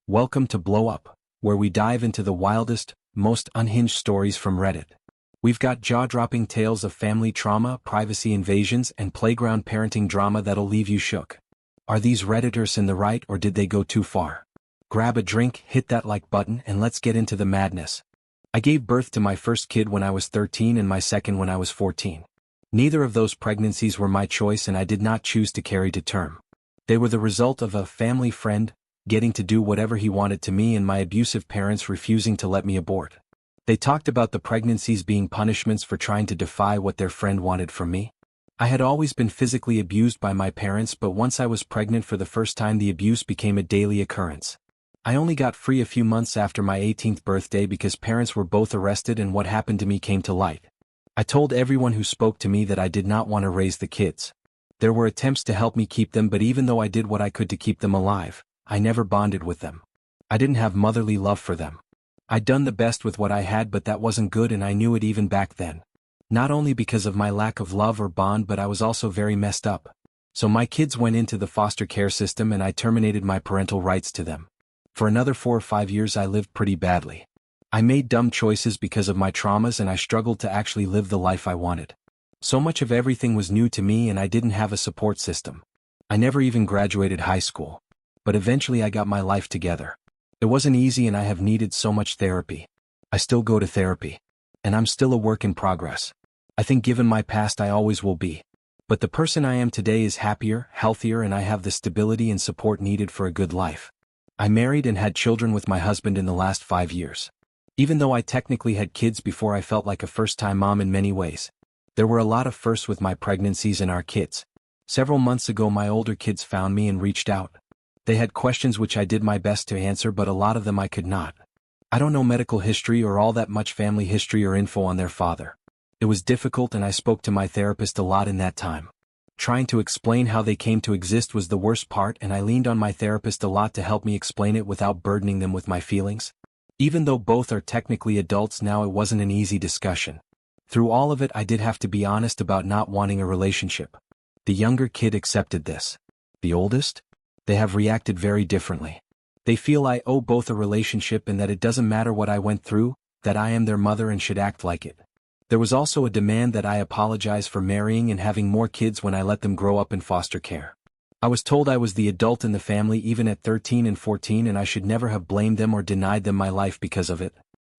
Welcome to Blow Up, where we dive into the wildest, most unhinged stories from Reddit. We've got jaw-dropping tales of family trauma, privacy invasions, and playground parenting drama that'll leave you shook. Are these Redditors in the right, or did they go too far? Grab a drink, hit that like button, and let's get into the madness. I gave birth to my first kid when I was 13 and my second when I was 14. Neither of those pregnancies were my choice, and I did not choose to carry to term. They were the result of a family friend getting to do whatever he wanted to me and my abusive parents refusing to let me abort. They talked about the pregnancies being punishments for trying to defy what their friend wanted from me. I had always been physically abused by my parents, but once I was pregnant for the first time, the abuse became a daily occurrence. I only got free a few months after my 18th birthday because parents were both arrested and what happened to me came to light. I told everyone who spoke to me that I did not want to raise the kids. There were attempts to help me keep them, but even though I did what I could to keep them alive, I never bonded with them. I didn't have motherly love for them. I'd done the best with what I had, but that wasn't good, and I knew it even back then. Not only because of my lack of love or bond, but I was also very messed up. So my kids went into the foster care system and I terminated my parental rights to them. For another 4 or 5 years I lived pretty badly. I made dumb choices because of my traumas, and I struggled to actually live the life I wanted. So much of everything was new to me and I didn't have a support system. I never even graduated high school. But eventually I got my life together. It wasn't easy and I have needed so much therapy. I still go to therapy. And I'm still a work in progress. I think given my past I always will be. But the person I am today is happier, healthier, and I have the stability and support needed for a good life. I married and had children with my husband in the last 5 years. Even though I technically had kids before, I felt like a first-time mom in many ways. There were a lot of firsts with my pregnancies and our kids. Several months ago my older kids found me and reached out. They had questions which I did my best to answer, but a lot of them I could not. I don't know medical history or all that much family history or info on their father. It was difficult, and I spoke to my therapist a lot in that time. Trying to explain how they came to exist was the worst part, and I leaned on my therapist a lot to help me explain it without burdening them with my feelings. Even though both are technically adults now, it wasn't an easy discussion. Through all of it I did have to be honest about not wanting a relationship. The younger kid accepted this. The oldest? They have reacted very differently. They feel I owe both a relationship and that it doesn't matter what I went through, that I am their mother and should act like it. There was also a demand that I apologize for marrying and having more kids when I let them grow up in foster care. I was told I was the adult in the family even at 13 and 14, and I should never have blamed them or denied them my life because of it.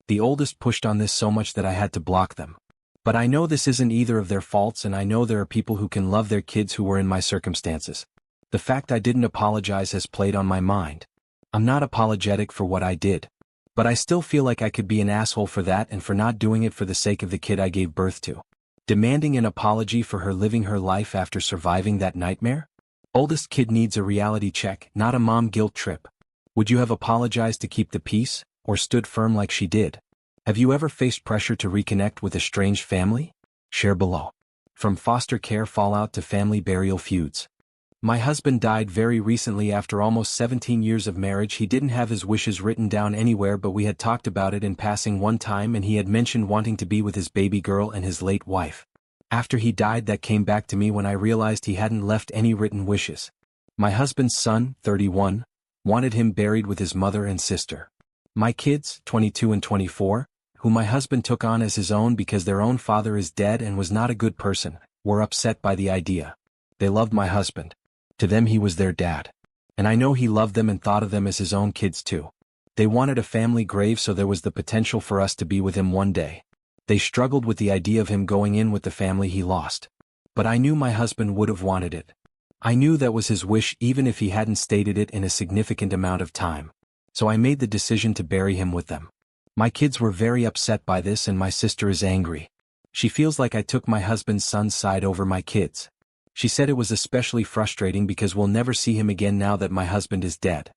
The oldest pushed on this so much that I had to block them. But I know this isn't either of their faults, and I know there are people who can love their kids who were in my circumstances. The fact I didn't apologize has played on my mind. I'm not apologetic for what I did. But I still feel like I could be an asshole for that and for not doing it for the sake of the kid I gave birth to. Demanding an apology for her living her life after surviving that nightmare? Oldest kid needs a reality check, not a mom guilt trip. Would you have apologized to keep the peace, or stood firm like she did? Have you ever faced pressure to reconnect with a estranged family? Share below. From foster care fallout to family burial feuds. My husband died very recently after almost 17 years of marriage. He didn't have his wishes written down anywhere, but we had talked about it in passing one time, and he had mentioned wanting to be with his baby girl and his late wife. After he died, that came back to me when I realized he hadn't left any written wishes. My husband's son, 31, wanted him buried with his mother and sister. My kids, 22 and 24, who my husband took on as his own because their own father is dead and was not a good person, were upset by the idea. They loved my husband. To them he was their dad. And I know he loved them and thought of them as his own kids too. They wanted a family grave, so there was the potential for us to be with him one day. They struggled with the idea of him going in with the family he lost. But I knew my husband would have wanted it. I knew that was his wish even if he hadn't stated it in a significant amount of time. So I made the decision to bury him with them. My kids were very upset by this, and my sister is angry. She feels like I took my husband's son's side over my kids. She said it was especially frustrating because we'll never see him again now that my husband is dead.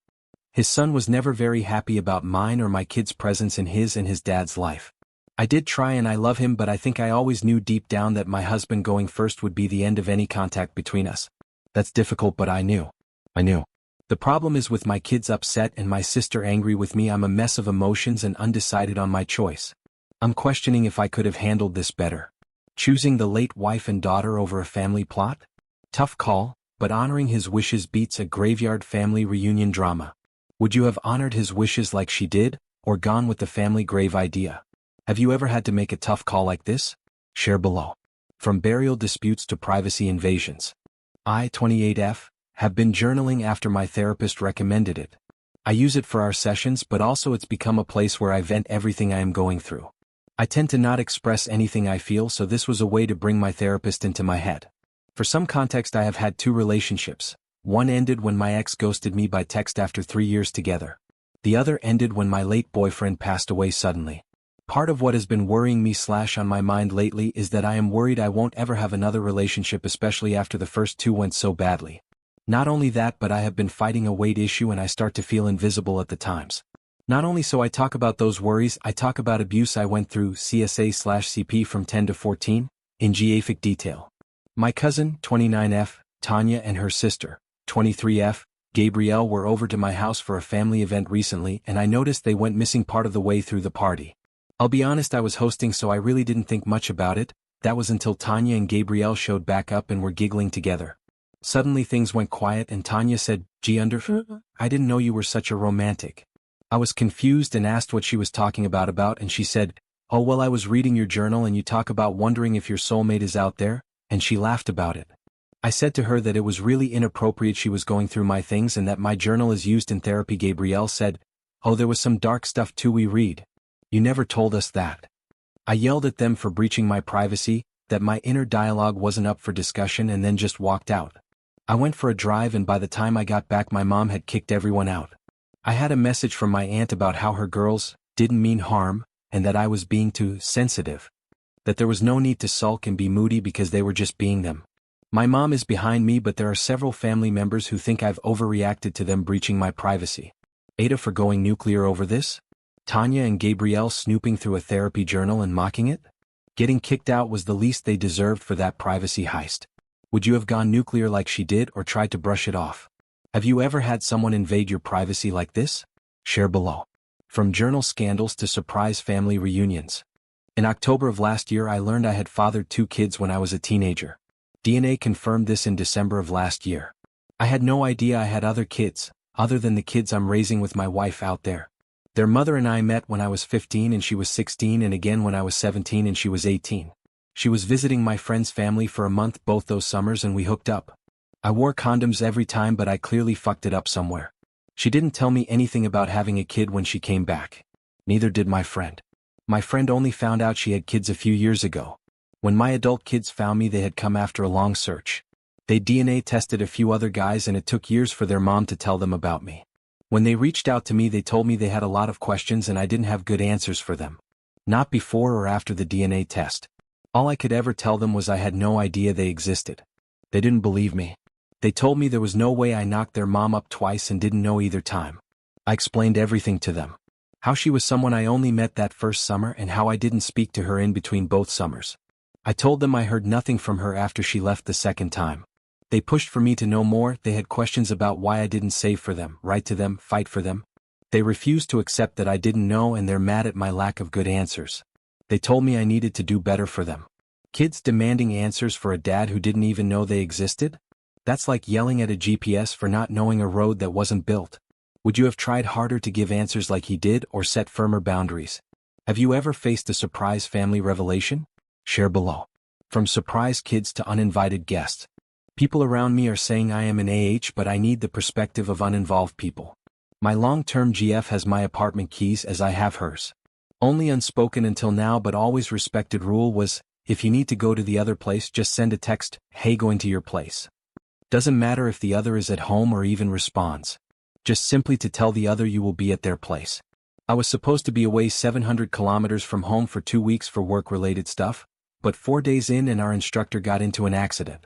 His son was never very happy about mine or my kids' presence in his and his dad's life. I did try, and I love him, but I think I always knew deep down that my husband going first would be the end of any contact between us. That's difficult, but I knew. The problem is with my kids upset and my sister angry with me, I'm a mess of emotions and undecided on my choice. I'm questioning if I could have handled this better. Choosing the late wife and daughter over a family plot? Tough call, but honoring his wishes beats a graveyard family reunion drama. Would you have honored his wishes like she did, or gone with the family grave idea? Have you ever had to make a tough call like this? Share below. From burial disputes to privacy invasions. I, 28F, have been journaling after my therapist recommended it. I use it for our sessions, but also it's become a place where I vent everything I am going through. I tend to not express anything I feel, so this was a way to bring my therapist into my head. For some context, I have had 2 relationships. One ended when my ex ghosted me by text after 3 years together. The other ended when my late boyfriend passed away suddenly. Part of what has been worrying me / on my mind lately is that I am worried I won't ever have another relationship, especially after the first 2 went so badly. Not only that, but I have been fighting a weight issue and I start to feel invisible at the times. Not only so I talk about those worries, I talk about abuse I went through CSA/CP from 10 to 14, in graphic detail. My cousin, 29F, Tanya, and her sister, 23F, Gabrielle, were over to my house for a family event recently, and I noticed they went missing part of the way through the party. I'll be honest, I was hosting, so I really didn't think much about it. That was until Tanya and Gabrielle showed back up and were giggling together. Suddenly things went quiet and Tanya said, "Gee, I didn't know you were such a romantic." I was confused and asked what she was talking about, and she said, "Oh well, I was reading your journal and you talk about wondering if your soulmate is out there," and she laughed about it. I said to her that it was really inappropriate she was going through my things and that my journal is used in therapy. Gabrielle said, "Oh, there was some dark stuff too we read. You never told us that." I yelled at them for breaching my privacy, that my inner dialogue wasn't up for discussion, and then just walked out. I went for a drive, and by the time I got back my mom had kicked everyone out. I had a message from my aunt about how her girls didn't mean harm, and that I was being too sensitive. That there was no need to sulk and be moody because they were just being them. My mom is behind me, but there are several family members who think I've overreacted to them breaching my privacy. AITA for going nuclear over this? Tanya and Gabrielle snooping through a therapy journal and mocking it? Getting kicked out was the least they deserved for that privacy heist. Would you have gone nuclear like she did or tried to brush it off? Have you ever had someone invade your privacy like this? Share below. From journal scandals to surprise family reunions. In October of last year I learned I had fathered 2 kids when I was a teenager. DNA confirmed this in December of last year. I had no idea I had other kids, other than the kids I'm raising with my wife out there. Their mother and I met when I was 15 and she was 16, and again when I was 17 and she was 18. She was visiting my friend's family for a month both those summers and we hooked up. I wore condoms every time, but I clearly fucked it up somewhere. She didn't tell me anything about having a kid when she came back. Neither did my friend. My friend only found out she had kids a few years ago. When my adult kids found me, they had come after a long search. They DNA tested a few other guys and it took years for their mom to tell them about me. When they reached out to me, they told me they had a lot of questions and I didn't have good answers for them. Not before or after the DNA test. All I could ever tell them was I had no idea they existed. They didn't believe me. They told me there was no way I knocked their mom up twice and didn't know either time. I explained everything to them. How she was someone I only met that first summer and how I didn't speak to her in between both summers. I told them I heard nothing from her after she left the second time. They pushed for me to know more. They had questions about why I didn't save for them, write to them, fight for them. They refused to accept that I didn't know, and they're mad at my lack of good answers. They told me I needed to do better for them. Kids demanding answers for a dad who didn't even know they existed? That's like yelling at a GPS for not knowing a road that wasn't built. Would you have tried harder to give answers like he did or set firmer boundaries? Have you ever faced a surprise family revelation? Share below. From surprise kids to uninvited guests. People around me are saying I am an but I need the perspective of uninvolved people. My long-term GF has my apartment keys as I have hers. Only unspoken until now but always respected rule was, if you need to go to the other place, just send a text, "Hey, going to your place." Doesn't matter if the other is at home or even responds. Just simply to tell the other you will be at their place. I was supposed to be away 700 kilometers from home for 2 weeks for work-related stuff, but 4 days in and our instructor got into an accident.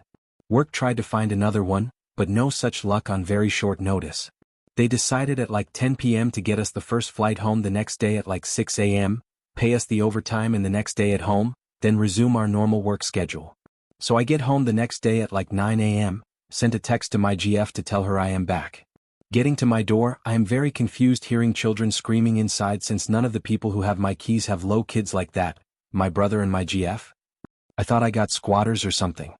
Work tried to find another one, but no such luck on very short notice. They decided at like 10 p.m. to get us the first flight home the next day at like 6 a.m., pay us the overtime and the next day at home, then resume our normal work schedule. So I get home the next day at like 9 a.m., sent a text to my GF to tell her I am back. Getting to my door, I am very confused hearing children screaming inside since none of the people who have my keys have low kids like that, my brother and my GF. I thought I got squatters or something.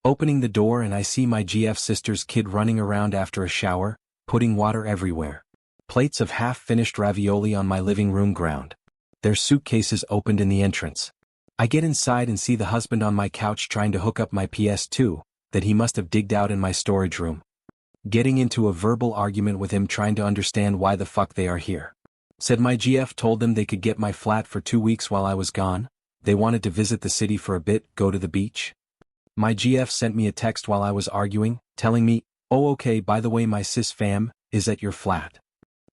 Opening the door and I see my GF sister's kid running around after a shower, putting water everywhere. Plates of half-finished ravioli on my living room ground. Their suitcases opened in the entrance. I get inside and see the husband on my couch trying to hook up my PS2, that he must have digged out in my storage room. Getting into a verbal argument with him trying to understand why the fuck they are here. Said my GF told them they could get my flat for 2 weeks while I was gone. They wanted to visit the city for a bit, go to the beach. My GF sent me a text while I was arguing, telling me, "Oh okay, by the way my sis fam is at your flat."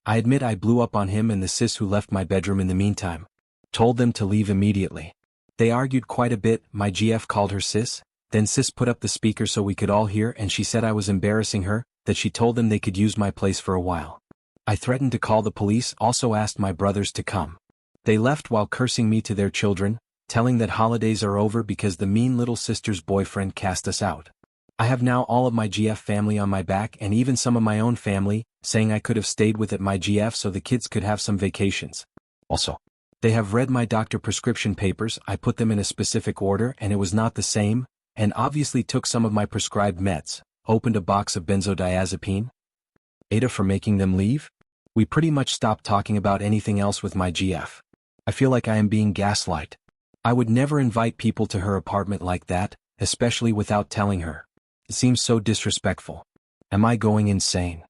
I admit I blew up on him and the sis who left my bedroom in the meantime. Told them to leave immediately. They argued quite a bit, my GF called her sis, then sis put up the speaker so we could all hear and she said I was embarrassing her, that she told them they could use my place for a while. I threatened to call the police, also asked my brothers to come. They left while cursing me to their children, telling that holidays are over because the mean little sister's boyfriend cast us out. I have now all of my GF family on my back and even some of my own family, saying I could have stayed with my GF so the kids could have some vacations. Also, they have read my doctor prescription papers, I put them in a specific order and it was not the same, and obviously took some of my prescribed meds, opened a box of benzodiazepine. AITA for making them leave? We pretty much stopped talking about anything else with my GF. I feel like I am being gaslight. I would never invite people to her apartment like that, especially without telling her. It seems so disrespectful. Am I going insane?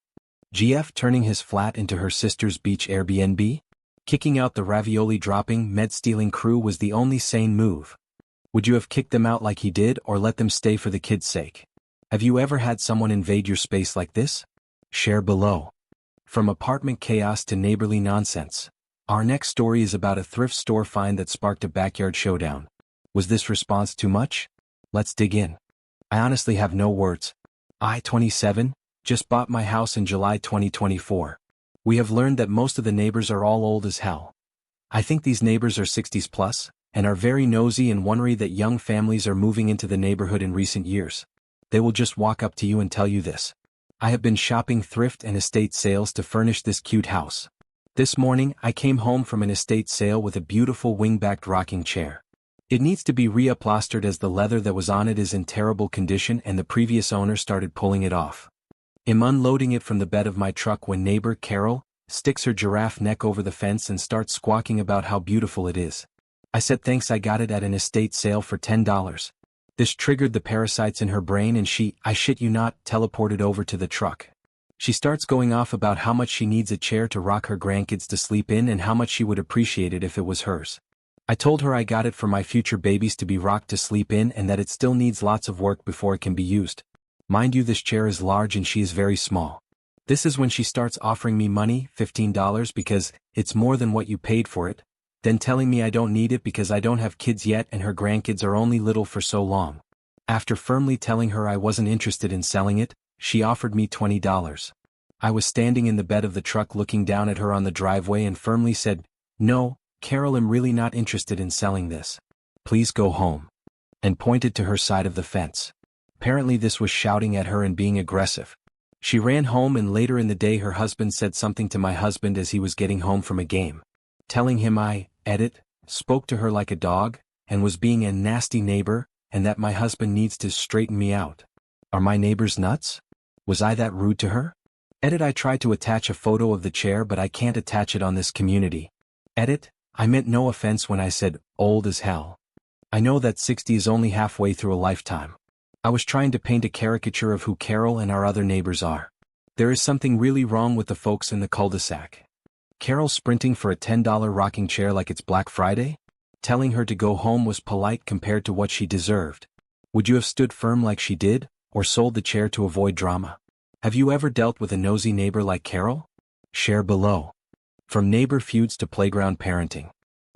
GF turning his flat into her sister's beach Airbnb? Kicking out the ravioli dropping, med-stealing crew was the only sane move. Would you have kicked them out like he did or let them stay for the kids' sake? Have you ever had someone invade your space like this? Share below. From apartment chaos to neighborly nonsense. Our next story is about a thrift store find that sparked a backyard showdown. Was this response too much? Let's dig in. I honestly have no words. I, 27, just bought my house in July 2024. We have learned that most of the neighbors are all old as hell. I think these neighbors are 60s plus, and are very nosy and worry that young families are moving into the neighborhood in recent years. They will just walk up to you and tell you this. I have been shopping thrift and estate sales to furnish this cute house. This morning, I came home from an estate sale with a beautiful wing-backed rocking chair. It needs to be reupholstered as the leather that was on it is in terrible condition and the previous owner started pulling it off. I'm unloading it from the bed of my truck when neighbor Carol sticks her giraffe neck over the fence and starts squawking about how beautiful it is. I said thanks, I got it at an estate sale for $10. This triggered the parasites in her brain and she, I shit you not, teleported over to the truck. She starts going off about how much she needs a chair to rock her grandkids to sleep in and how much she would appreciate it if it was hers. I told her I got it for my future babies to be rocked to sleep in and that it still needs lots of work before it can be used. Mind you, this chair is large and she is very small. This is when she starts offering me money, $15, because it's more than what you paid for it, then telling me I don't need it because I don't have kids yet and her grandkids are only little for so long. After firmly telling her I wasn't interested in selling it, she offered me $20. I was standing in the bed of the truck looking down at her on the driveway and firmly said, "No, Carol, I'm really not interested in selling this. Please go home." And pointed to her side of the fence. Apparently this was shouting at her and being aggressive. She ran home and later in the day her husband said something to my husband as he was getting home from a game. Telling him I, spoke to her like a dog, and was being a nasty neighbor, and that my husband needs to straighten me out. Are my neighbors nuts? Was I that rude to her? I tried to attach a photo of the chair but I can't attach it on this community. I meant no offense when I said, old as hell. I know that 60 is only halfway through a lifetime. I was trying to paint a caricature of who Carol and our other neighbors are. There is something really wrong with the folks in the cul-de-sac. Carol sprinting for a $10 rocking chair like it's Black Friday? Telling her to go home was polite compared to what she deserved. Would you have stood firm like she did, or sold the chair to avoid drama? Have you ever dealt with a nosy neighbor like Carol? Share below. From neighbor feuds to playground parenting.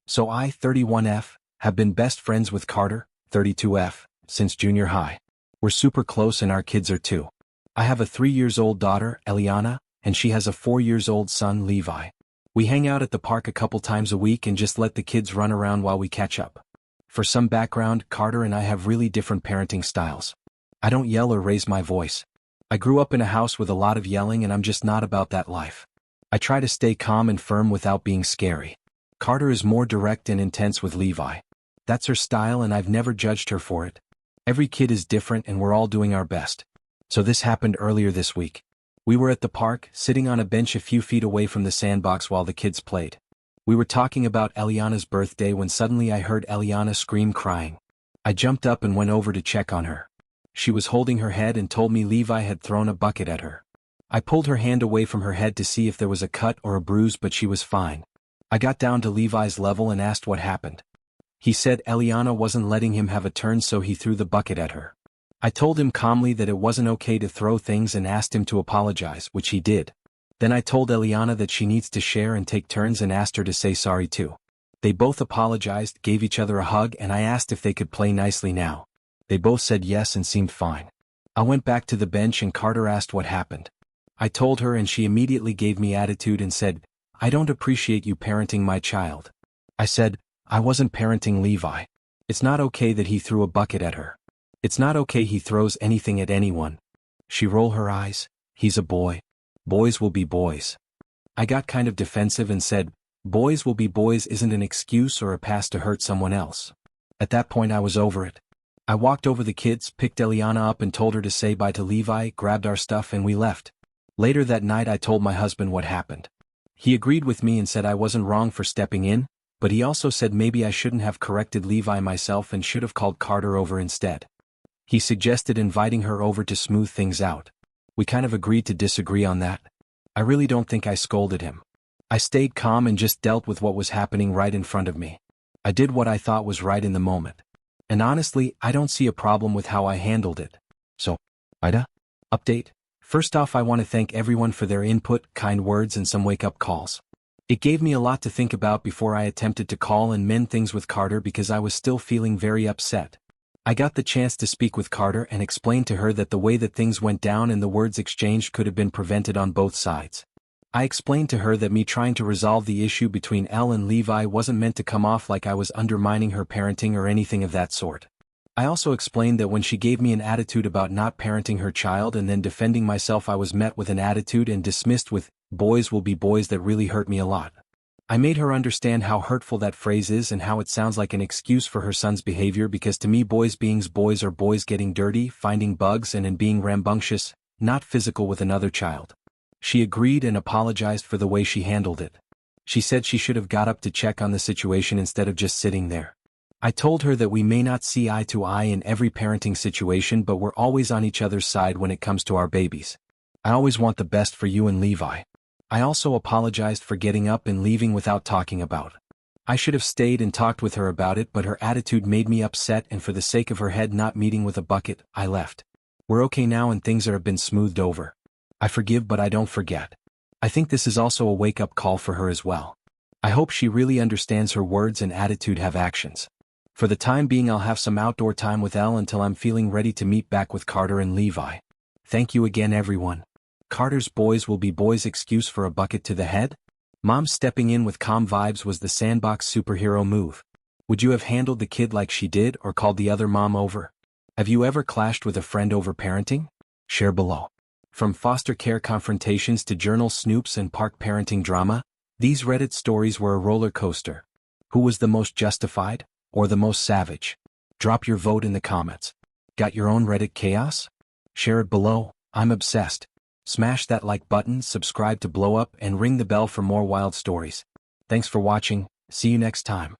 So I, 31F, have been best friends with Carter, 32F, since junior high. We're super close and our kids are too. I have a 3-year-old daughter, Eliana, and she has a 4-year-old son, Levi. We hang out at the park a couple times a week and just let the kids run around while we catch up. For some background, Carter and I have really different parenting styles. I don't yell or raise my voice. I grew up in a house with a lot of yelling and I'm just not about that life. I try to stay calm and firm without being scary. Carter is more direct and intense with Levi. That's her style and I've never judged her for it. Every kid is different and we're all doing our best. So this happened earlier this week. We were at the park, sitting on a bench a few feet away from the sandbox while the kids played. We were talking about Eliana's birthday when suddenly I heard Eliana scream crying. I jumped up and went over to check on her. She was holding her head and told me Levi had thrown a bucket at her. I pulled her hand away from her head to see if there was a cut or a bruise, but she was fine. I got down to Levi's level and asked what happened. He said Eliana wasn't letting him have a turn, so he threw the bucket at her. I told him calmly that it wasn't okay to throw things and asked him to apologize, which he did. Then I told Eliana that she needs to share and take turns and asked her to say sorry too. They both apologized, gave each other a hug, and I asked if they could play nicely now. They both said yes and seemed fine. I went back to the bench and Carter asked what happened. I told her and she immediately gave me attitude and said, "I don't appreciate you parenting my child." I said, "I wasn't parenting Levi. It's not okay that he threw a bucket at her. It's not okay he throws anything at anyone." She rolled her eyes. "He's a boy. Boys will be boys." I got kind of defensive and said, "Boys will be boys isn't an excuse or a pass to hurt someone else." At that point I was over it. I walked over the kids, picked Eliana up and told her to say bye to Levi, grabbed our stuff and we left. Later that night I told my husband what happened. He agreed with me and said I wasn't wrong for stepping in, but he also said maybe I shouldn't have corrected Levi myself and should have called Carter over instead. He suggested inviting her over to smooth things out. We kind of agreed to disagree on that. I really don't think I scolded him. I stayed calm and just dealt with what was happening right in front of me. I did what I thought was right in the moment. And honestly, I don't see a problem with how I handled it. So, AITA? Update? First off, I want to thank everyone for their input, kind words and some wake-up calls. It gave me a lot to think about before I attempted to call and mend things with Carter because I was still feeling very upset. I got the chance to speak with Carter and explain to her that the way that things went down and the words exchanged could have been prevented on both sides. I explained to her that me trying to resolve the issue between Elle and Levi wasn't meant to come off like I was undermining her parenting or anything of that sort. I also explained that when she gave me an attitude about not parenting her child and then defending myself, I was met with an attitude and dismissed with, "Boys will be boys," that really hurt me a lot. I made her understand how hurtful that phrase is and how it sounds like an excuse for her son's behavior because to me boys being boys are boys getting dirty, finding bugs and being rambunctious, not physical with another child. She agreed and apologized for the way she handled it. She said she should have got up to check on the situation instead of just sitting there. I told her that we may not see eye to eye in every parenting situation, but we're always on each other's side when it comes to our babies. I always want the best for you and Levi. I also apologized for getting up and leaving without talking about it. I should have stayed and talked with her about it, but her attitude made me upset and for the sake of her head not meeting with a bucket, I left. We're okay now and things have been smoothed over. I forgive but I don't forget. I think this is also a wake-up call for her as well. I hope she really understands her words and attitude have actions. For the time being I'll have some outdoor time with Elle until I'm feeling ready to meet back with Carter and Levi. Thank you again everyone. Carter's "boys will be boys" excuse for a bucket to the head? Mom stepping in with calm vibes was the sandbox superhero move. Would you have handled the kid like she did or called the other mom over? Have you ever clashed with a friend over parenting? Share below. From foster care confrontations to journal snoops and park parenting drama, these Reddit stories were a roller coaster. Who was the most justified, or the most savage? Drop your vote in the comments. Got your own Reddit chaos? Share it below. I'm obsessed. Smash that like button, subscribe to blow up, and ring the bell for more wild stories. Thanks for watching. See you next time.